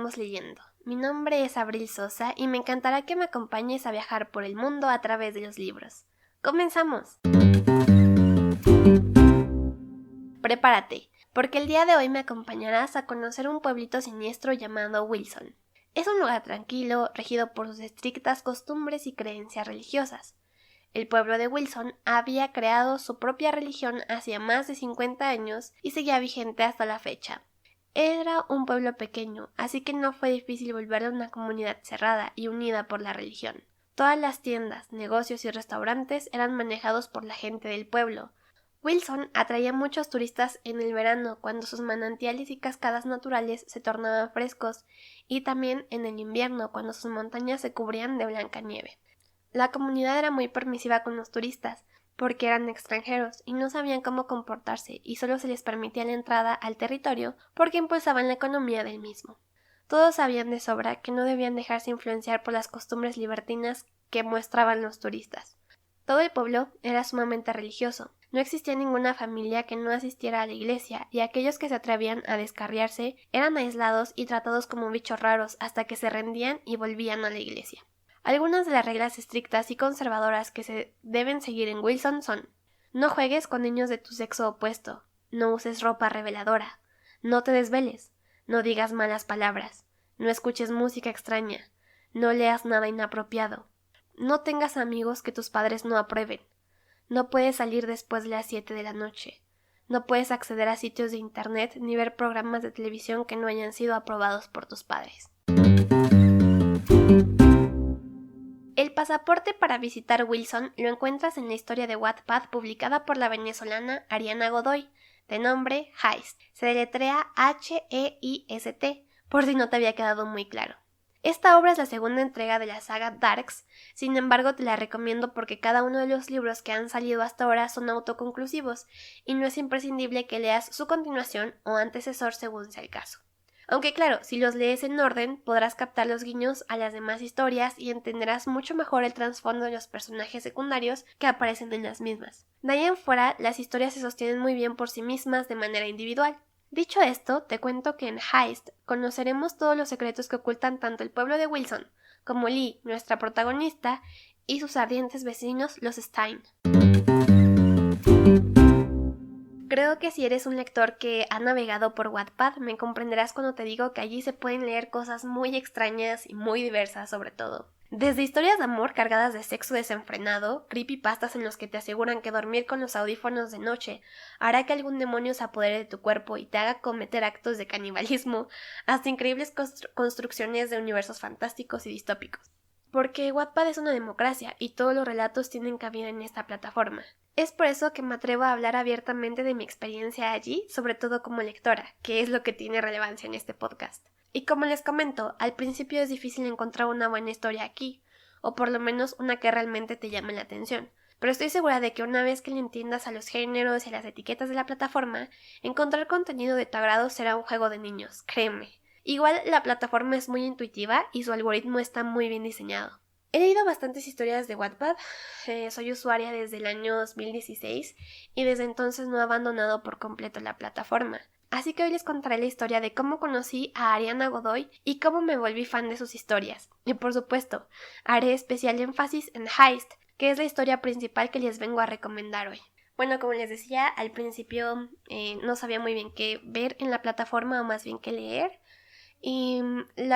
seguimos leyendo. Mi nombre es Abril Sosa y me encantará que me acompañes a viajar por el mundo a través de los libros. ¡Comenzamos! Prepárate, porque el día de hoy me acompañarás a conocer un pueblito siniestro llamado Wilson. Es un lugar tranquilo, regido por sus estrictas costumbres y creencias religiosas. El pueblo de Wilson había creado su propia religión hacía más de 50 años y seguía vigente hasta la fecha. Era un pueblo pequeño, así que no fue difícil volverlo una comunidad cerrada y unida por la religión. Todas las tiendas, negocios y restaurantes eran manejados por la gente del pueblo. Wilson atraía muchos turistas en el verano, cuando sus manantiales y cascadas naturales se tornaban frescos, y también en el invierno, cuando sus montañas se cubrían de blanca nieve. La comunidad era muy permisiva con los turistas, porque eran extranjeros y no sabían cómo comportarse y solo se les permitía la entrada al territorio porque impulsaban la economía del mismo. Todos sabían de sobra que no debían dejarse influenciar por las costumbres libertinas que mostraban los turistas. Todo el pueblo era sumamente religioso. No existía ninguna familia que no asistiera a la iglesia, y aquellos que se atrevían a descarriarse eran aislados y tratados como bichos raros hasta que se rendían y volvían a la iglesia. Algunas de las reglas estrictas y conservadoras que se deben seguir en Wilson son: no juegues con niños de tu sexo opuesto, no uses ropa reveladora, no te desveles, no digas malas palabras, no escuches música extraña, no leas nada inapropiado, no tengas amigos que tus padres no aprueben, no puedes salir después de las 7 de la noche, no puedes acceder a sitios de internet ni ver programas de televisión que no hayan sido aprobados por tus padres. El pasaporte para visitar Wilson lo encuentras en la historia de Wattpad publicada por la venezolana Ariana Godoy, de nombre Heist. Se deletrea H-E-I-S-T, por si no te había quedado muy claro. Esta obra es la segunda entrega de la saga Darks, sin embargo te la recomiendo porque cada uno de los libros que han salido hasta ahora son autoconclusivos y no es imprescindible que leas su continuación o antecesor según sea el caso. Aunque claro, si los lees en orden, podrás captar los guiños a las demás historias y entenderás mucho mejor el trasfondo de los personajes secundarios que aparecen en las mismas. De ahí en fuera, las historias se sostienen muy bien por sí mismas de manera individual. Dicho esto, te cuento que en Heist conoceremos todos los secretos que ocultan tanto el pueblo de Wilson como Lee, nuestra protagonista, y sus ardientes vecinos, los Stein. Creo que si eres un lector que ha navegado por Wattpad, me comprenderás cuando te digo que allí se pueden leer cosas muy extrañas y muy diversas sobre todo. Desde historias de amor cargadas de sexo desenfrenado, creepypastas en los que te aseguran que dormir con los audífonos de noche hará que algún demonio se apodere de tu cuerpo y te haga cometer actos de canibalismo, hasta increíbles construcciones de universos fantásticos y distópicos. Porque Wattpad es una democracia y todos los relatos tienen cabida en esta plataforma. Es por eso que me atrevo a hablar abiertamente de mi experiencia allí, sobre todo como lectora, que es lo que tiene relevancia en este podcast. Y como les comento, al principio es difícil encontrar una buena historia aquí, o por lo menos una que realmente te llame la atención. Pero estoy segura de que una vez que le entiendas a los géneros y a las etiquetas de la plataforma, encontrar contenido de tu agrado será un juego de niños, créeme. Igual la plataforma es muy intuitiva y su algoritmo está muy bien diseñado. He leído bastantes historias de Wattpad, soy usuaria desde el año 2016 y desde entonces no he abandonado por completo la plataforma. Así que hoy les contaré la historia de cómo conocí a Ariana Godoy y cómo me volví fan de sus historias. Y por supuesto, haré especial énfasis en Heist, que es la historia principal que les vengo a recomendar hoy. Bueno, como les decía, al principio no sabía muy bien qué ver en la plataforma o más bien qué leer. Y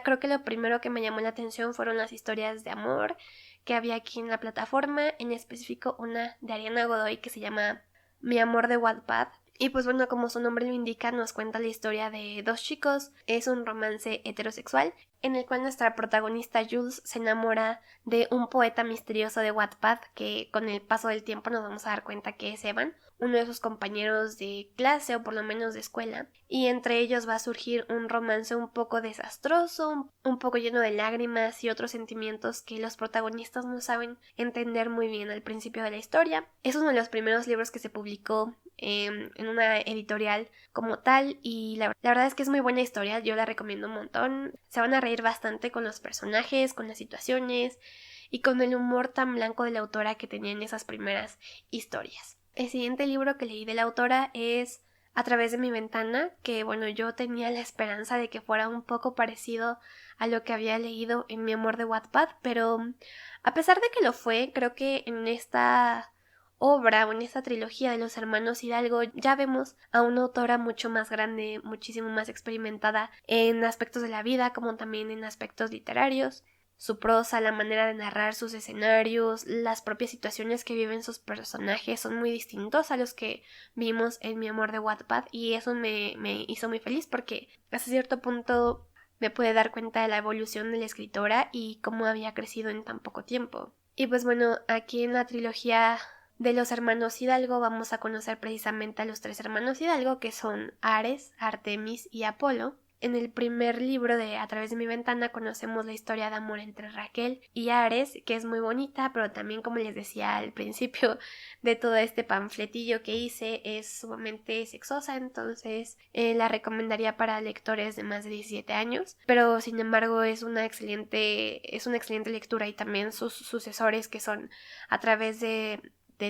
creo que lo primero que me llamó la atención fueron las historias de amor que había aquí en la plataforma, en específico una de Ariana Godoy que se llama Mi amor de Wattpad. Y pues bueno, como su nombre lo indica, nos cuenta la historia de dos chicos. Es un romance heterosexual en el cual nuestra protagonista Jules se enamora de un poeta misterioso de Wattpad que con el paso del tiempo nos vamos a dar cuenta que es Evan, uno de sus compañeros de clase o por lo menos de escuela, y entre ellos va a surgir un romance un poco desastroso, un poco lleno de lágrimas y otros sentimientos que los protagonistas no saben entender muy bien al principio de la historia. Es uno de los primeros libros que se publicó en una editorial como tal y la verdad es que es muy buena historia, yo la recomiendo un montón. Se van a reír bastante con los personajes, con las situaciones y con el humor tan blanco de la autora que tenía en esas primeras historias. El siguiente libro que leí de la autora es A través de mi ventana, que bueno, yo tenía la esperanza de que fuera un poco parecido a lo que había leído en Mi amor de Wattpad, pero a pesar de que lo fue, creo que en esta obra o en esta trilogía de los hermanos Hidalgo ya vemos a una autora mucho más grande, muchísimo más experimentada en aspectos de la vida como también en aspectos literarios. Su prosa, la manera de narrar sus escenarios, las propias situaciones que viven sus personajes son muy distintos a los que vimos en Mi amor de Wattpad, y eso me hizo muy feliz porque hasta cierto punto me pude dar cuenta de la evolución de la escritora y cómo había crecido en tan poco tiempo. Y pues bueno, aquí en la trilogía de los hermanos Hidalgo vamos a conocer precisamente a los tres hermanos Hidalgo, que son Ares, Artemis y Apolo. En el primer libro de A través de mi ventana conocemos la historia de amor entre Raquel y Ares, que es muy bonita, pero también, como les decía al principio de todo este panfletillo que hice, es sumamente sexosa, entonces la recomendaría para lectores de más de 17 años, pero sin embargo es una excelente lectura, y también sus sucesores, que son A través de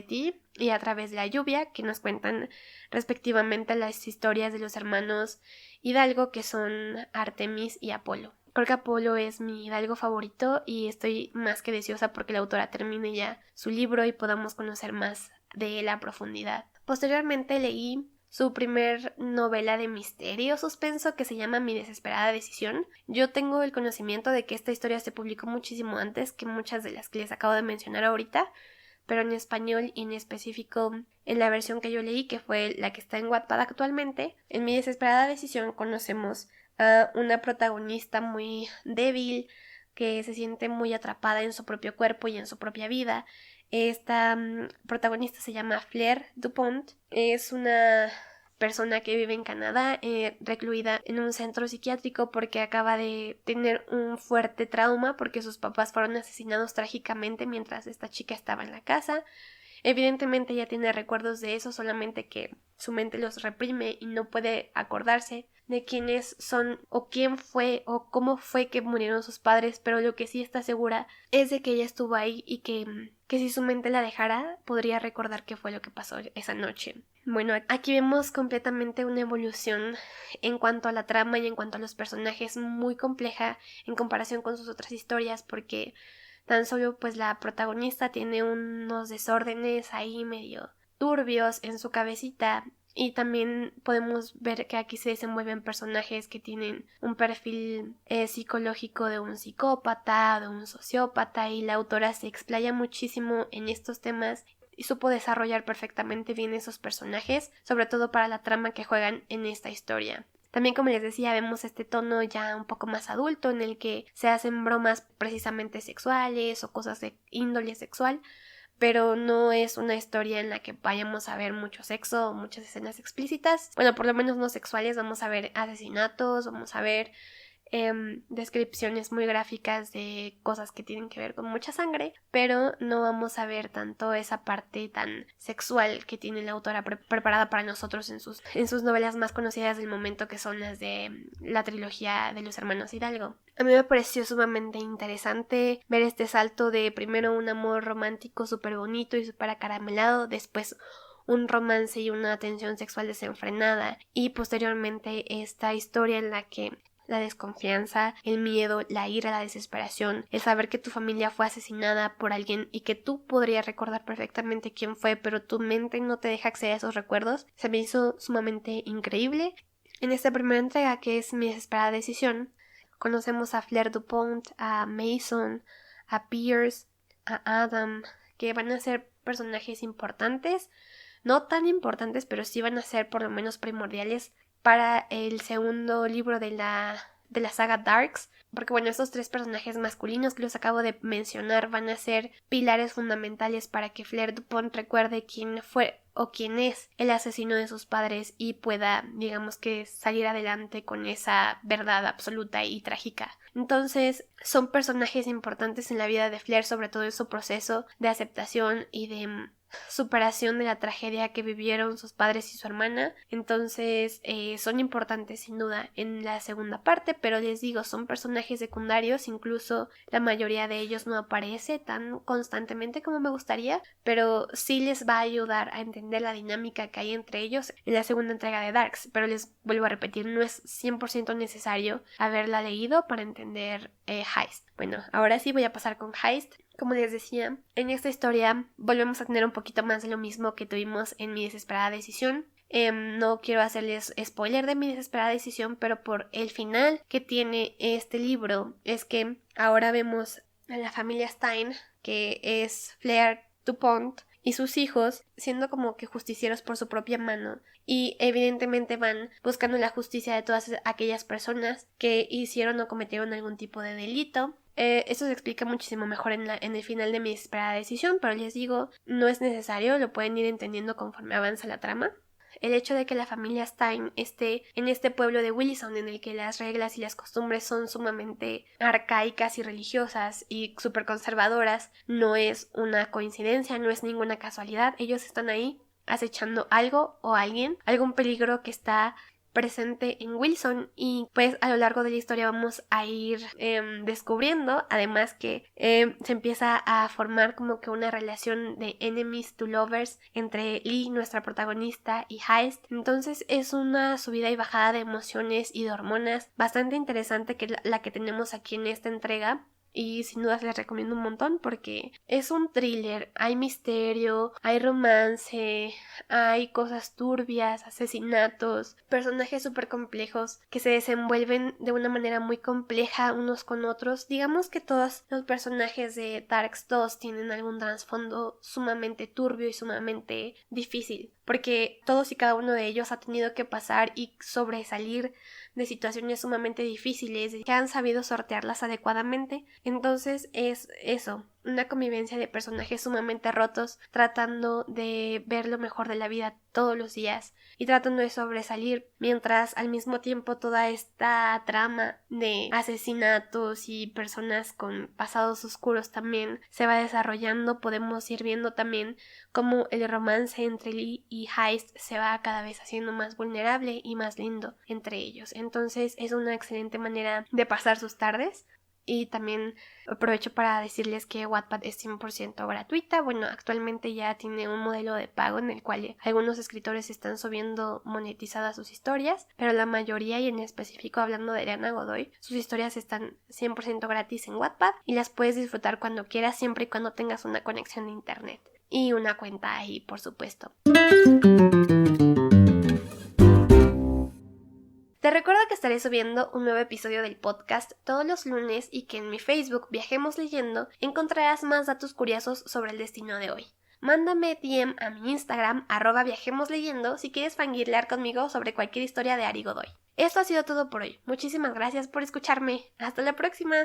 ti y A través de la lluvia, que nos cuentan respectivamente las historias de los hermanos Hidalgo, que son Artemis y Apolo. Creo que Apolo es mi Hidalgo favorito y estoy más que deseosa porque la autora termine ya su libro y podamos conocer más de él a profundidad. Posteriormente leí su primer novela de misterio suspenso, que se llama Mi desesperada decisión. Yo tengo el conocimiento de que esta historia se publicó muchísimo antes que muchas de las que les acabo de mencionar ahorita, pero en español y en específico en la versión que yo leí, que fue la que está en Wattpad actualmente. En Mi desesperada decisión conocemos a una protagonista muy débil, que se siente muy atrapada en su propio cuerpo y en su propia vida. Esta protagonista se llama Fleur Dupont, es una persona que vive en Canadá, recluida en un centro psiquiátrico porque acaba de tener un fuerte trauma porque sus papás fueron asesinados trágicamente mientras esta chica estaba en la casa. Evidentemente ella tiene recuerdos de eso, solamente que su mente los reprime y no puede acordarse de quiénes son o quién fue o cómo fue que murieron sus padres, pero lo que sí está segura es de que ella estuvo ahí y que si su mente la dejara podría recordar qué fue lo que pasó esa noche. Bueno, aquí vemos completamente una evolución en cuanto a la trama y en cuanto a los personajes muy compleja en comparación con sus otras historias, porque tan solo pues la protagonista tiene unos desórdenes ahí medio turbios en su cabecita, y también podemos ver que aquí se desenvuelven personajes que tienen un perfil psicológico de un psicópata, de un sociópata, y la autora se explaya muchísimo en estos temas y supo desarrollar perfectamente bien esos personajes, sobre todo para la trama que juegan en esta historia. También, como les decía, vemos este tono ya un poco más adulto en el que se hacen bromas precisamente sexuales o cosas de índole sexual, pero no es una historia en la que vayamos a ver mucho sexo o muchas escenas explícitas. Bueno, por lo menos no sexuales. Vamos a ver asesinatos, vamos a ver descripciones muy gráficas de cosas que tienen que ver con mucha sangre, pero no vamos a ver tanto esa parte tan sexual que tiene la autora preparada para nosotros en sus novelas más conocidas del momento, que son las de la trilogía de los hermanos Hidalgo. A mí me pareció sumamente interesante ver este salto de primero un amor romántico súper bonito y súper acaramelado, después un romance y una tensión sexual desenfrenada, y posteriormente esta historia en la que la desconfianza, el miedo, la ira, la desesperación, el saber que tu familia fue asesinada por alguien y que tú podrías recordar perfectamente quién fue, pero tu mente no te deja acceder a esos recuerdos, se me hizo sumamente increíble. En esta primera entrega, que es Mi desesperada decisión, conocemos a Fleur Dupont, a Mason, a Pierce, a Adam, que van a ser personajes importantes, no tan importantes, pero sí van a ser por lo menos primordiales para el segundo libro de la saga Darks, porque bueno, estos tres personajes masculinos que los acabo de mencionar van a ser pilares fundamentales para que Fleur Dupont recuerde quién fue o quién es el asesino de sus padres y pueda, digamos que, salir adelante con esa verdad absoluta y trágica. Entonces, son personajes importantes en la vida de Fleur, sobre todo en su proceso de aceptación y de superación de la tragedia que vivieron sus padres y su hermana. Entonces son importantes sin duda en la segunda parte, pero les digo, son personajes secundarios, incluso la mayoría de ellos no aparece tan constantemente como me gustaría, pero sí les va a ayudar a entender la dinámica que hay entre ellos en la segunda entrega de Darks. Pero les vuelvo a repetir, no es 100% necesario haberla leído para entender Heist. Bueno, ahora sí voy a pasar con Heist. Como les decía, en esta historia volvemos a tener un poquito más de lo mismo que tuvimos en Mi Desesperada Decisión. No quiero hacerles spoiler de Mi Desesperada Decisión, pero por el final que tiene este libro es que ahora vemos a la familia Stein, que es Fleur Dupont, y sus hijos siendo como que justicieros por su propia mano, y evidentemente van buscando la justicia de todas aquellas personas que hicieron o cometieron algún tipo de delito. Esto se explica muchísimo mejor en el final de Mi Desesperada Decisión, pero les digo, no es necesario, lo pueden ir entendiendo conforme avanza la trama. El hecho de que la familia Stein esté en este pueblo de Williston, en el que las reglas y las costumbres son sumamente arcaicas y religiosas y súper conservadoras, no es una coincidencia, no es ninguna casualidad. Ellos están ahí acechando algo o alguien, algún peligro que está presente en Wilson, y pues a lo largo de la historia vamos a ir descubriendo además que se empieza a formar como que una relación de enemies to lovers entre Lee, nuestra protagonista, y Heist. Entonces es una subida y bajada de emociones y de hormonas bastante interesante que la que tenemos aquí en esta entrega. Y sin dudas les recomiendo un montón porque es un thriller, hay misterio, hay romance, hay cosas turbias, asesinatos, personajes súper complejos que se desenvuelven de una manera muy compleja unos con otros. Digamos que todos los personajes de Darks 2 tienen algún trasfondo sumamente turbio y sumamente difícil, porque todos y cada uno de ellos ha tenido que pasar y sobresalir de situaciones sumamente difíciles que han sabido sortearlas adecuadamente. Entonces es eso, una convivencia de personajes sumamente rotos tratando de ver lo mejor de la vida todos los días y tratando de sobresalir, mientras al mismo tiempo toda esta trama de asesinatos y personas con pasados oscuros también se va desarrollando. Podemos ir viendo también cómo el romance entre Lee y Heist se va cada vez haciendo más vulnerable y más lindo entre ellos. Entonces es una excelente manera de pasar sus tardes. Y también aprovecho para decirles que Wattpad es 100% gratuita. Bueno, actualmente ya tiene un modelo de pago en el cual algunos escritores están subiendo monetizadas sus historias, pero la mayoría, y en específico hablando de Eliana Godoy, sus historias están 100% gratis en Wattpad y las puedes disfrutar cuando quieras, siempre y cuando tengas una conexión de internet y una cuenta ahí, por supuesto. Te recuerdo que estaré subiendo un nuevo episodio del podcast todos los lunes y que en mi Facebook Viajemos Leyendo encontrarás más datos curiosos sobre el destino de hoy. Mándame DM a mi Instagram @viajemosleyendo si quieres fangirlear conmigo sobre cualquier historia de Ari Godoy. Esto ha sido todo por hoy. Muchísimas gracias por escucharme. Hasta la próxima.